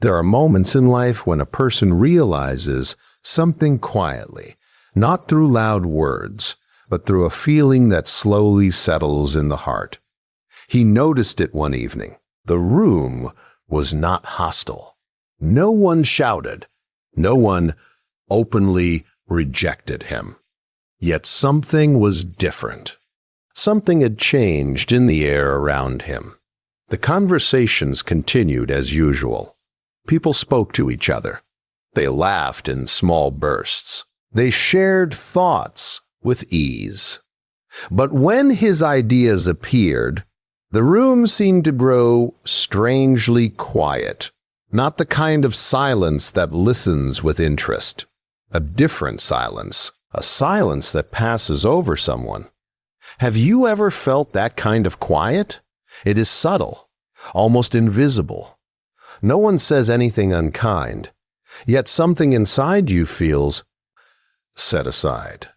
There are moments in life when a person realizes something quietly, not through loud words, but through a feeling that slowly settles in the heart. He noticed it one evening. The room was not hostile. No one shouted. No one openly rejected him. Yet something was different. Something had changed in the air around him. The conversations continued as usual. People spoke to each other. They laughed in small bursts. They shared thoughts with ease. But when his ideas appeared, the room seemed to grow strangely quiet. Not the kind of silence that listens with interest. A different silence. A silence that passes over someone. Have you ever felt that kind of quiet? It is subtle, almost invisible. No one says anything unkind, yet something inside you feels set aside.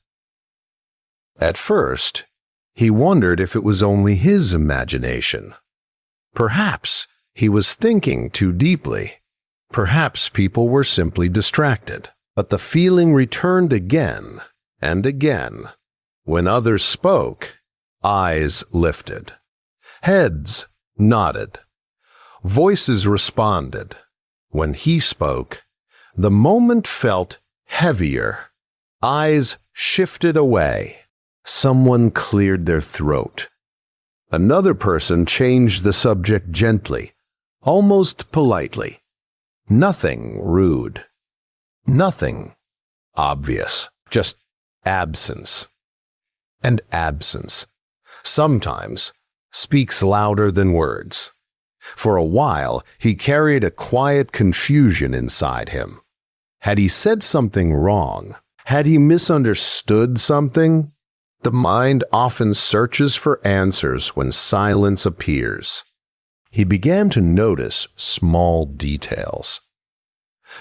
At first, he wondered if it was only his imagination. Perhaps he was thinking too deeply. Perhaps people were simply distracted. But the feeling returned again and again. When others spoke, eyes lifted. Heads nodded. Voices responded. When he spoke, the moment felt heavier. Eyes shifted away. Someone cleared their throat. Another person changed the subject gently, almost politely. Nothing rude. Nothing obvious. Just absence. And absence, sometimes, speaks louder than words. For a while, he carried a quiet confusion inside him. Had he said something wrong? Had he misunderstood something? The mind often searches for answers when silence appears. He began to notice small details.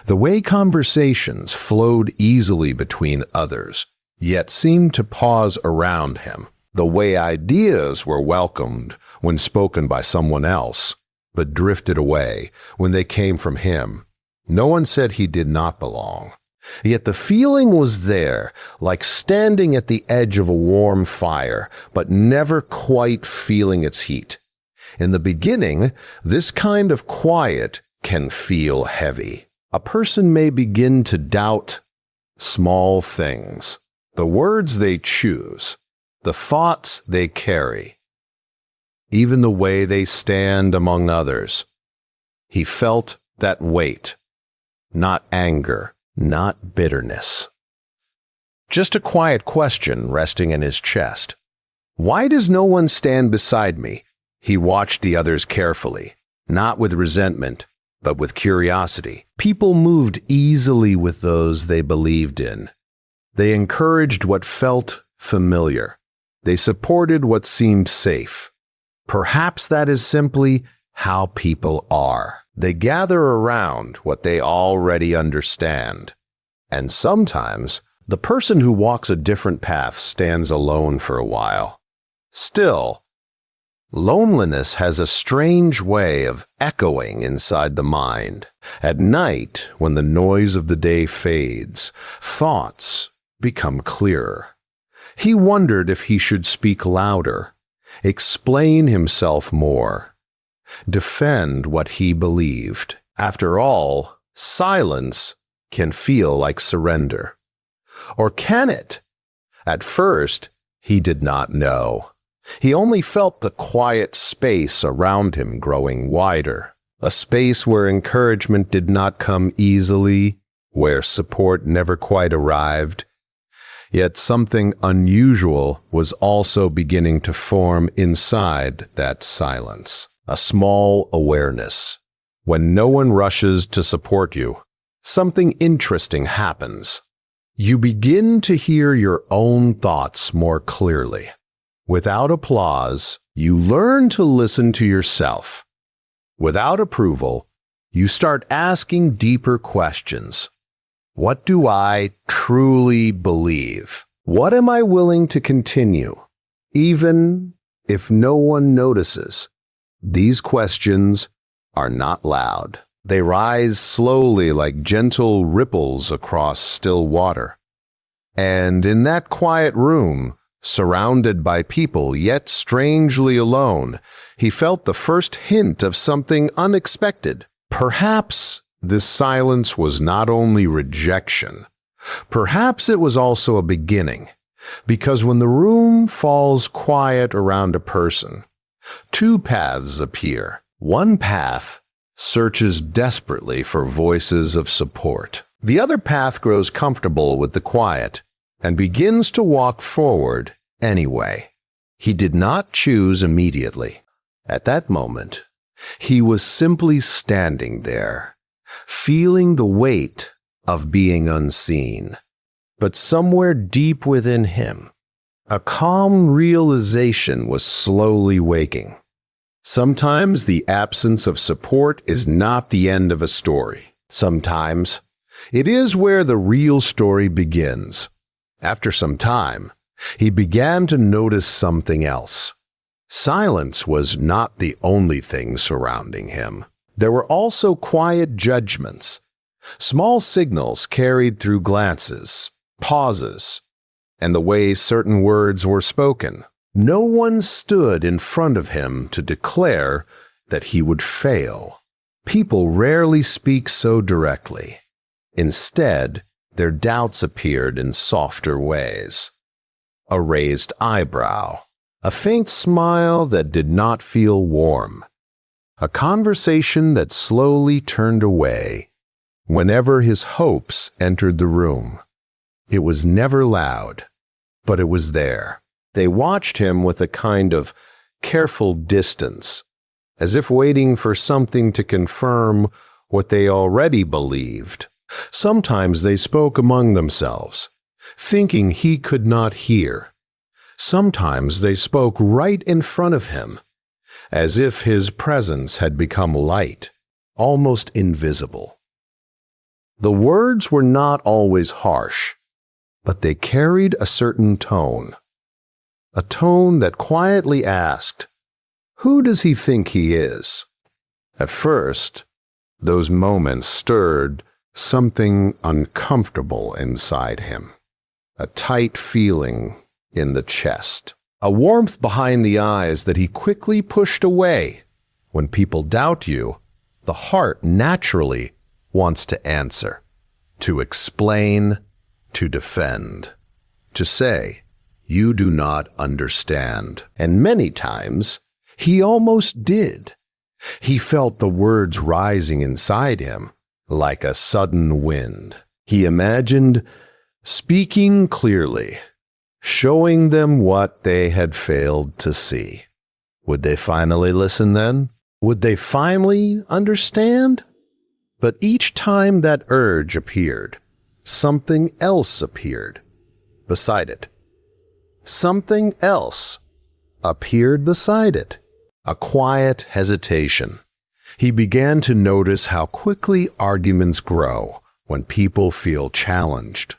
The way conversations flowed easily between others, yet seemed to pause around him. The way ideas were welcomed when spoken by someone else, but drifted away when they came from him. No one said he did not belong. Yet the feeling was there, like standing at the edge of a warm fire, but never quite feeling its heat. In the beginning, this kind of quiet can feel heavy. A person may begin to doubt small things, the words they choose, the thoughts they carry, even the way they stand among others. He felt that weight, not anger, not bitterness. Just a quiet question resting in his chest. Why does no one stand beside me? He watched the others carefully, not with resentment, but with curiosity. People moved easily with those they believed in. They encouraged what felt familiar. They supported what seemed safe. Perhaps that is simply how people are. They gather around what they already understand. And sometimes, the person who walks a different path stands alone for a while. Still, loneliness has a strange way of echoing inside the mind. At night, when the noise of the day fades, thoughts become clearer. He wondered if he should speak louder, explain himself more, defend what he believed. After all, silence can feel like surrender. Or can it? At first, he did not know. He only felt the quiet space around him growing wider, a space where encouragement did not come easily, where support never quite arrived. Yet something unusual was also beginning to form inside that silence, a small awareness. When no one rushes to support you, something interesting happens. You begin to hear your own thoughts more clearly. Without applause, you learn to listen to yourself. Without approval, you start asking deeper questions. What do I truly believe? What am I willing to continue, even if no one notices? These questions are not loud. They rise slowly like gentle ripples across still water. And in that quiet room, surrounded by people yet strangely alone, he felt the first hint of something unexpected. Perhaps this silence was not only rejection. Perhaps it was also a beginning, because when the room falls quiet around a person, two paths appear. One path searches desperately for voices of support. The other path grows comfortable with the quiet and begins to walk forward anyway. He did not choose immediately. At that moment, he was simply standing there, feeling the weight of being unseen. But somewhere deep within him, a calm realization was slowly waking. Sometimes the absence of support is not the end of a story. Sometimes it is where the real story begins. After some time, he began to notice something else. Silence was not the only thing surrounding him. There were also quiet judgments, small signals carried through glances, pauses, and the way certain words were spoken. No one stood in front of him to declare that he would fail. People rarely speak so directly. Instead, their doubts appeared in softer ways. A raised eyebrow, a faint smile that did not feel warm, a conversation that slowly turned away whenever his hopes entered the room. It was never loud, but it was there. They watched him with a kind of careful distance, as if waiting for something to confirm what they already believed. Sometimes they spoke among themselves, thinking he could not hear. Sometimes they spoke right in front of him, as if his presence had become light, almost invisible. The words were not always harsh, but they carried a certain tone. A tone that quietly asked, "Who does he think he is?" At first, those moments stirred something uncomfortable inside him. A tight feeling in the chest. A warmth behind the eyes that he quickly pushed away. When people doubt you, the heart naturally wants to answer, to explain, to defend, to say, "You do not understand." And many times, he almost did. He felt the words rising inside him like a sudden wind. He imagined speaking clearly, showing them what they had failed to see. Would they finally listen then? Would they finally understand? But each time that urge appeared, something else appeared beside it. Something else appeared beside it. A quiet hesitation. He began to notice how quickly arguments grow when people feel challenged.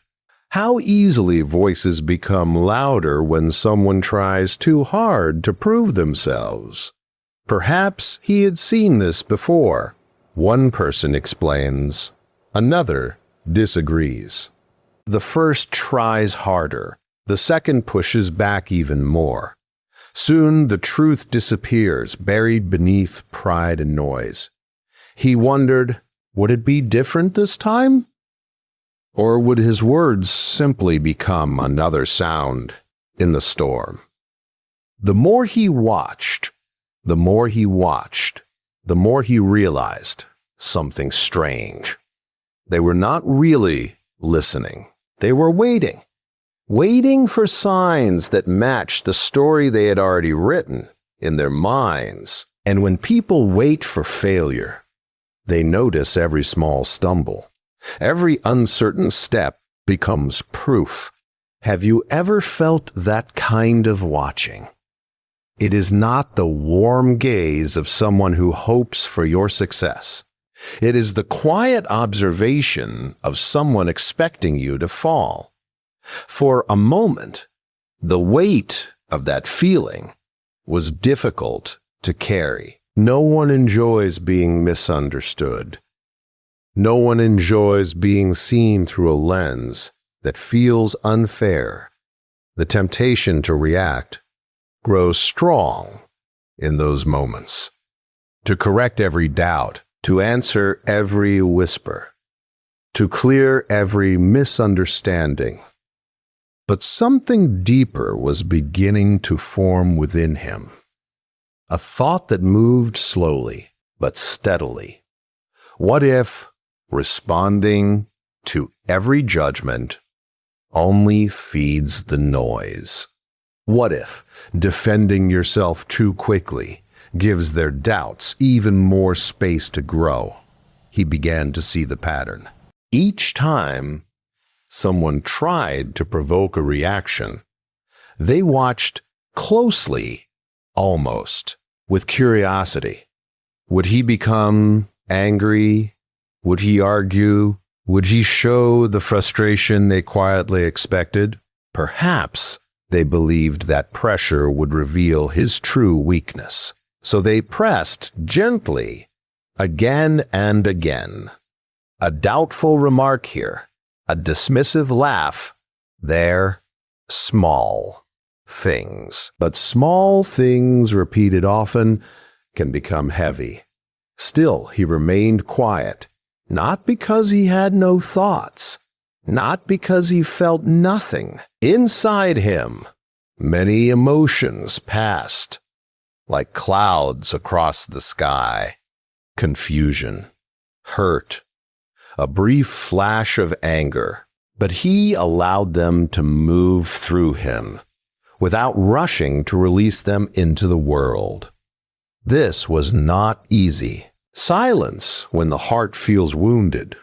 How easily voices become louder when someone tries too hard to prove themselves. Perhaps he had seen this before. One person explains, another disagrees. The first tries harder. The second pushes back even more. Soon the truth disappears, buried beneath pride and noise. He wondered, would it be different this time? Or would his words simply become another sound in the storm? The more he watched, the more he realized something strange. They were not really listening. They were waiting for signs that matched the story they had already written in their minds. And when people wait for failure, they notice every small stumble. Every uncertain step becomes proof. Have you ever felt that kind of watching? It is not the warm gaze of someone who hopes for your success. It is the quiet observation of someone expecting you to fall. For a moment, the weight of that feeling was difficult to carry. No one enjoys being misunderstood. No one enjoys being seen through a lens that feels unfair. The temptation to react grows strong in those moments, to correct every doubt, to answer every whisper, to clear every misunderstanding. But something deeper was beginning to form within him, a thought that moved slowly but steadily. What if responding to every judgment only feeds the noise? What if defending yourself too quickly gives their doubts even more space to grow? He began to see the pattern. Each time someone tried to provoke a reaction, they watched closely, almost, with curiosity. Would he become angry? Would he argue? Would he show the frustration they quietly expected? Perhaps they believed that pressure would reveal his true weakness. So they pressed gently, again and again. A doubtful remark here, a dismissive laugh there, small things. But small things repeated often can become heavy. Still, he remained quiet, not because he had no thoughts, not because he felt nothing. Inside him, many emotions passed, like clouds across the sky. Confusion, hurt, a brief flash of anger. But he allowed them to move through him, without rushing to release them into the world. This was not easy. Silence, when the heart feels wounded,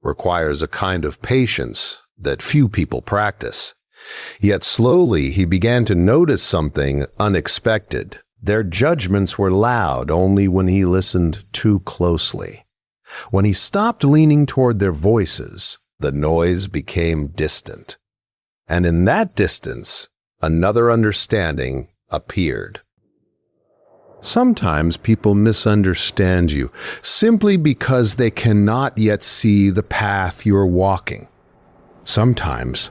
requires a kind of patience that few people practice. Yet slowly he began to notice something unexpected. Their judgments were loud only when he listened too closely. When he stopped leaning toward their voices, the noise became distant. And in that distance, another understanding appeared. Sometimes people misunderstand you simply because they cannot yet see the path you're walking. Sometimes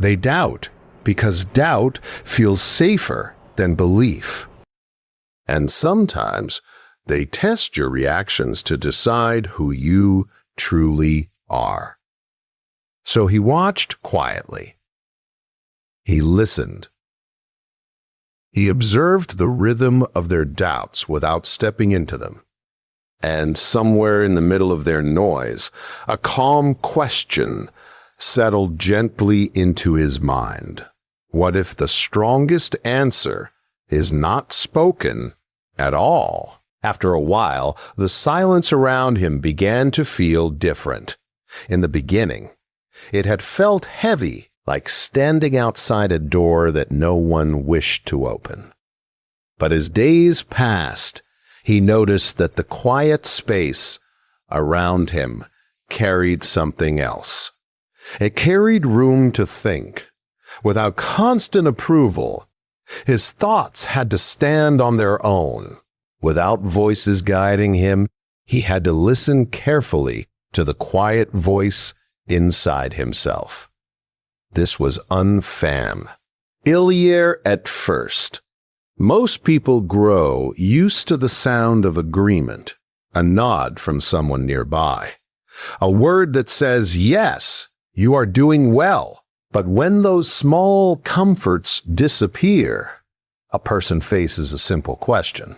they doubt because doubt feels safer than belief. And sometimes they test your reactions to decide who you truly are. So he watched quietly. He listened. He observed the rhythm of their doubts without stepping into them. And somewhere in the middle of their noise, a calm question settled gently into his mind. What if the strongest answer is not spoken at all? After a while, the silence around him began to feel different. In the beginning, it had felt heavy, like standing outside a door that no one wished to open. But as days passed, he noticed that the quiet space around him carried something else. It carried room to think. Without constant approval, his thoughts had to stand on their own. Without voices guiding him, he had to listen carefully to the quiet voice inside himself. This was unfamiliar at first. Most people grow used to the sound of agreement, a nod from someone nearby, a word that says, yes, you are doing well. But when those small comforts disappear, a person faces a simple question.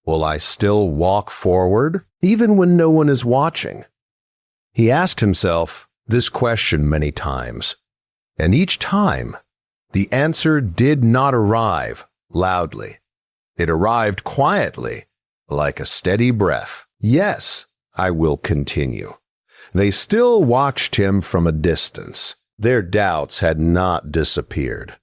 Will I still walk forward, even when no one is watching? He asked himself this question many times. And each time, the answer did not arrive loudly. It arrived quietly, like a steady breath. Yes, I will continue. They still watched him from a distance. Their doubts had not disappeared.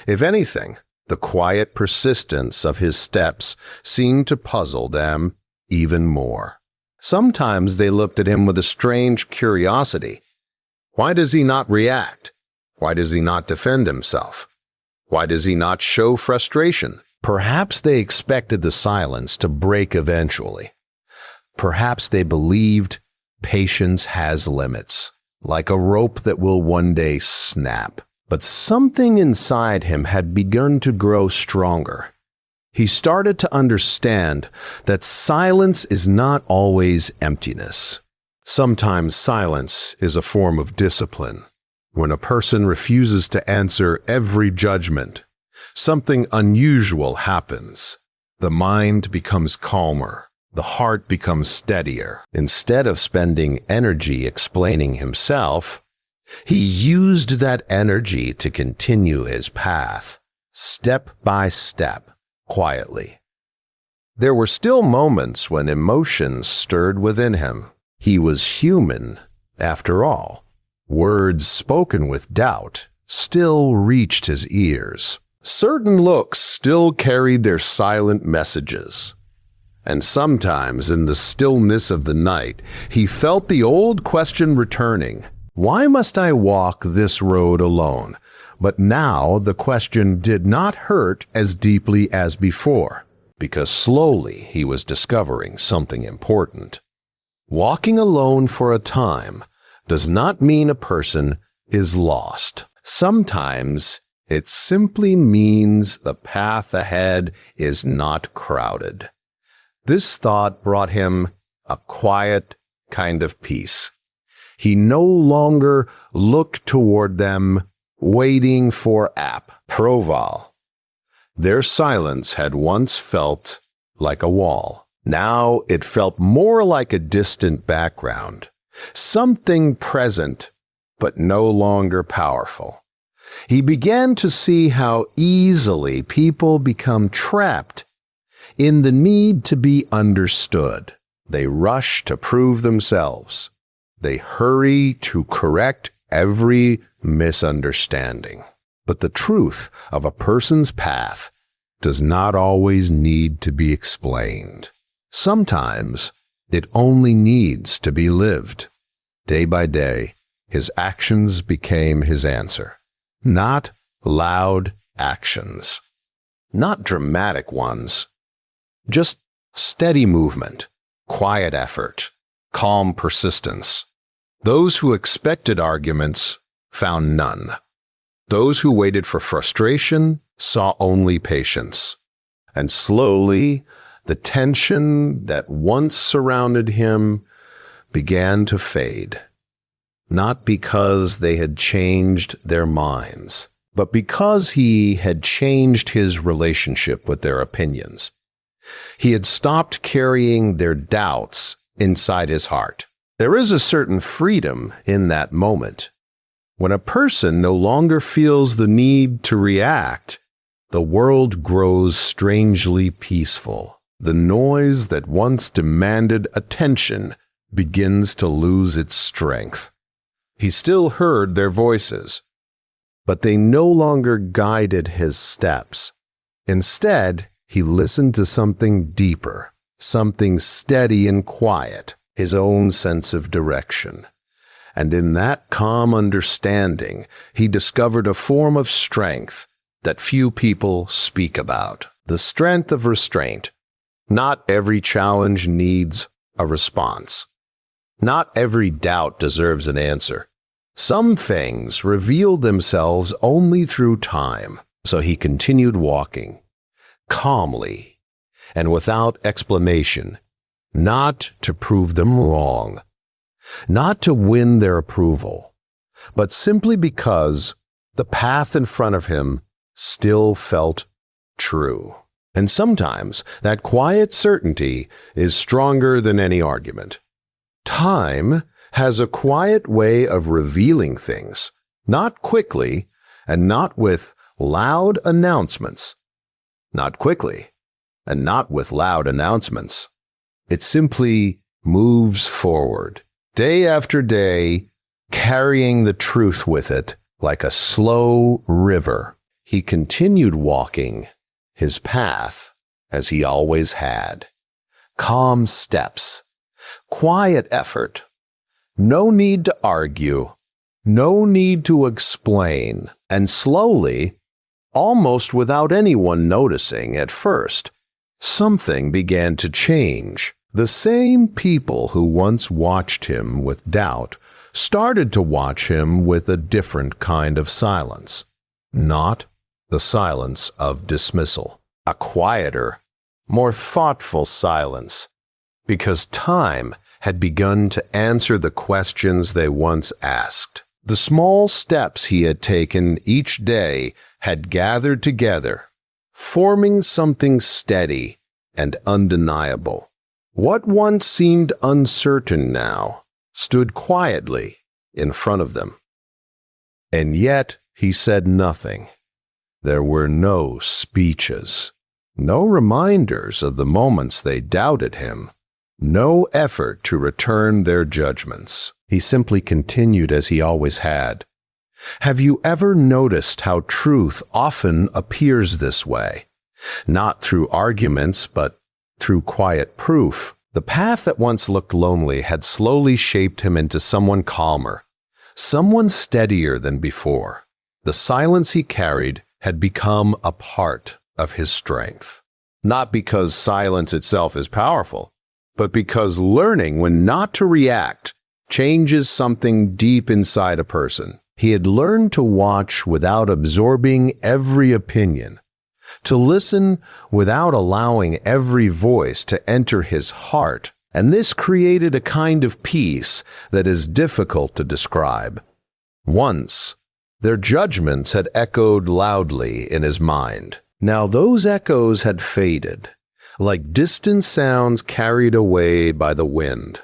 If anything, the quiet persistence of his steps seemed to puzzle them even more. Sometimes they looked at him with a strange curiosity. Why does he not react? Why does he not defend himself? Why does he not show frustration? Perhaps they expected the silence to break eventually. Perhaps they believed Patience has limits, like a rope that will one day snap. But something inside him had begun to grow stronger. He started to understand that silence is not always emptiness. Sometimes silence is a form of discipline. When a person refuses to answer every judgment, something unusual happens. The mind becomes calmer. The heart becomes steadier. Instead of spending energy explaining himself, he used that energy to continue his path, step by step, quietly. There were still moments when emotions stirred within him. He was human, after all. Words spoken with doubt still reached his ears. Certain looks still carried their silent messages. And sometimes in the stillness of the night, he felt the old question returning. Why must I walk this road alone? But now the question did not hurt as deeply as before, because slowly he was discovering something important. Walking alone for a time does not mean a person is lost. Sometimes it simply means the path ahead is not crowded. This thought brought him a quiet kind of peace. He no longer looked toward them, waiting for approval. Their silence had once felt like a wall. Now it felt more like a distant background, something present but no longer powerful. He began to see how easily people become trapped in the need to be understood. They rush to prove themselves. They hurry to correct every misunderstanding. But the truth of a person's path does not always need to be explained. Sometimes it only needs to be lived. Day by day, his actions became his answer. Not loud actions, not dramatic ones, just steady movement, quiet effort, calm persistence. Those who expected arguments found none. Those who waited for frustration saw only patience. And slowly, the tension that once surrounded him began to fade. Not because they had changed their minds, but because he had changed his relationship with their opinions. He had stopped carrying their doubts inside his heart. There is a certain freedom in that moment. When a person no longer feels the need to react, the world grows strangely peaceful. The noise that once demanded attention begins to lose its strength. He still heard their voices, but they no longer guided his steps. Instead, he listened to something deeper, something steady and quiet, his own sense of direction. And in that calm understanding, he discovered a form of strength that few people speak about. The strength of restraint. Not every challenge needs a response. Not every doubt deserves an answer. Some things reveal themselves only through time. So he continued walking, calmly and without explanation, not to prove them wrong, not to win their approval, but simply because the path in front of him still felt true. And sometimes that quiet certainty is stronger than any argument. Time has a quiet way of revealing things, not quickly and not with loud announcements. Not quickly and not with loud announcements. It simply moves forward, day after day, carrying the truth with it like a slow river. He continued walking his path as he always had. Calm steps, quiet effort. No need to argue, no need to explain, and slowly, almost without anyone noticing at first, something began to change. The same people who once watched him with doubt started to watch him with a different kind of silence. Not the silence of dismissal. A quieter, more thoughtful silence, because time had begun to answer the questions they once asked. The small steps he had taken each day had gathered together, forming something steady and undeniable. What once seemed uncertain now stood quietly in front of them. And yet he said nothing. There were no speeches, no reminders of the moments they doubted him, no effort to return their judgments. He simply continued as he always had. Have you ever noticed how truth often appears this way? Not through arguments, but through quiet proof. The path that once looked lonely had slowly shaped him into someone calmer, someone steadier than before. The silence he carried had become a part of his strength. Not because silence itself is powerful, but because learning when not to react changes something deep inside a person. He had learned to watch without absorbing every opinion, to listen without allowing every voice to enter his heart, and this created a kind of peace that is difficult to describe. Once, their judgments had echoed loudly in his mind. Now those echoes had faded, like distant sounds carried away by the wind.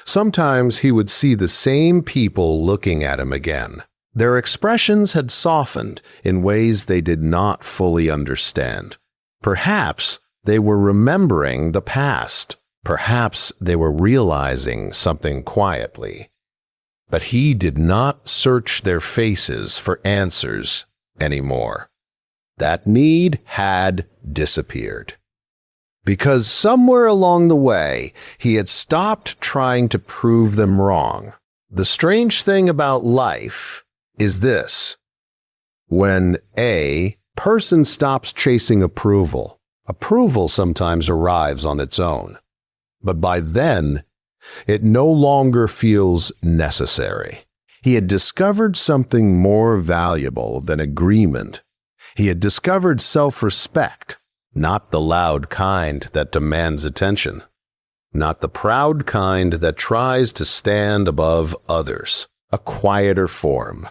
Sometimes he would see the same people looking at him again. Their expressions had softened in ways they did not fully understand. Perhaps they were remembering the past. Perhaps they were realizing something quietly. But he did not search their faces for answers anymore. That need had disappeared. Because somewhere along the way, he had stopped trying to prove them wrong. The strange thing about life is this. When a person stops chasing approval, approval sometimes arrives on its own. But by then, it no longer feels necessary. He had discovered something more valuable than agreement. He had discovered self-respect, not the loud kind that demands attention, not the proud kind that tries to stand above others, a quieter form,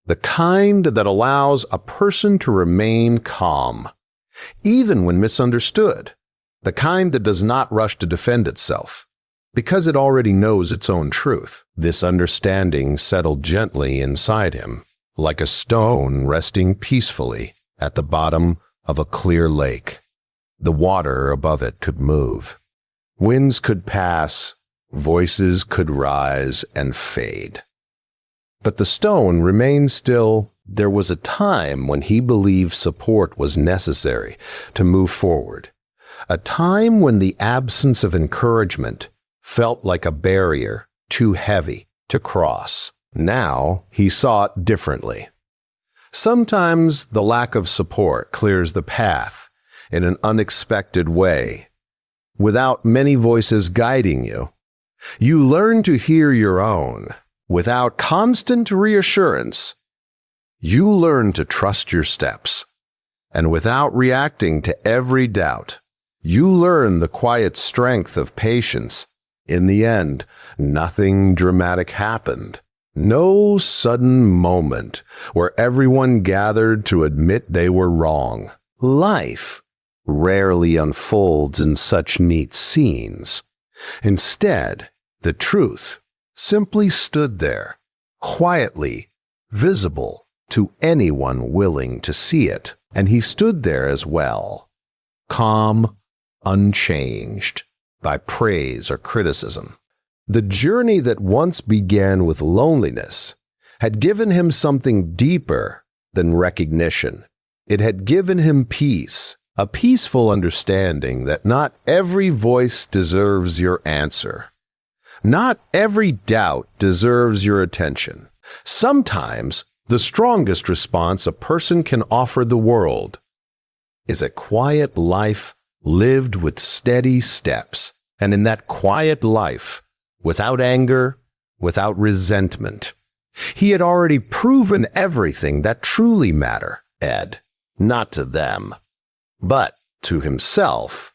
the kind that allows a person to remain calm, even when misunderstood, the kind that does not rush to defend itself, because it already knows its own truth. This understanding settled gently inside him, like a stone resting peacefully at the bottom of a clear lake. The water above it could move. Winds could pass, voices could rise and fade. But the stone remained still. There was a time when he believed support was necessary to move forward, a time when the absence of encouragement felt like a barrier too heavy to cross. Now he saw it differently. Sometimes the lack of support clears the path in an unexpected way. Without many voices guiding you, you learn to hear your own. Without constant reassurance, you learn to trust your steps. And without reacting to every doubt, you learn the quiet strength of patience. In the end, nothing dramatic happened. No sudden moment where everyone gathered to admit they were wrong. Life rarely unfolds in such neat scenes. Instead, the truth simply stood there, quietly visible to anyone willing to see it. And he stood there as well, calm, unchanged by praise or criticism. The journey that once began with loneliness had given him something deeper than recognition. It had given him peace, a peaceful understanding that not every voice deserves your answer. Not every doubt deserves your attention. Sometimes the strongest response a person can offer the world is a quiet life lived with steady steps, And in that quiet life, without anger, without resentment, he had already proven everything that truly mattered, Ed, not to them, but to himself